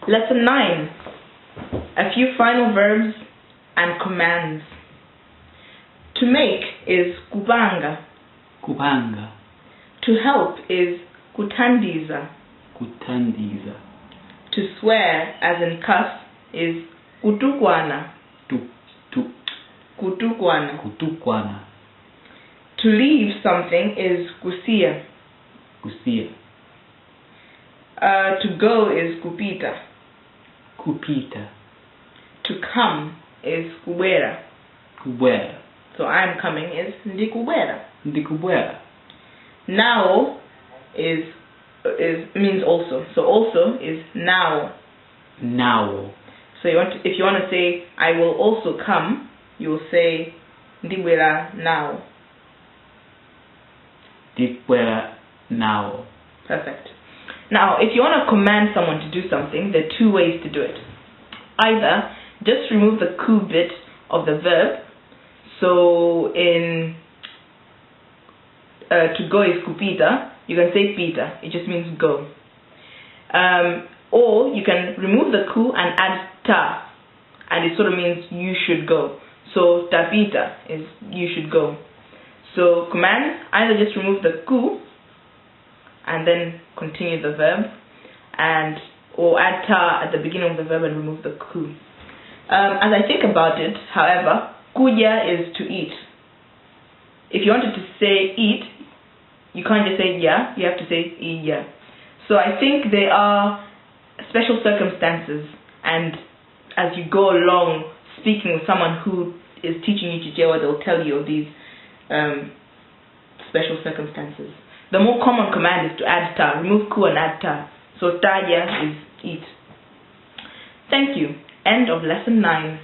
Lesson 9. A few final verbs and commands. To make is kupanga. Kupanga. To help is kuthandiza. Kuthandiza. To swear, as in cuss, is kutukwana. Kutukwana. To leave something is kusiya. Kusiya. To go is kupita. Kupita. To come is kubwera. Kubwera. So I'm coming is ndikubwera. Ndikubwera. Nawo means also. So also is nawo. Nawo. So if you want to say I will also come, you will say ndibwera nawo. Ndibwera nawo. Perfect. Now, if you want to command someone to do something, there are two ways to do it. Either just remove the ku bit of the verb. So in to go is kupita, you can say pita. It just means go. Or you can remove the ku and add ta, and it sort of means you should go. So tapita is you should go. So commands, either just remove the ku and then continue the verb, or add ta at the beginning of the verb and remove the ku. As I think about it, however, kudya is to eat. If you wanted to say eat, you can't just say ya, you have to say idya. So I think there are special circumstances, and as you go along speaking with someone who is teaching you Chichewa, they'll tell you of these special circumstances. The more common command is to add ta, remove ku and add ta. So tadya is eat. Thank you. End of lesson 9.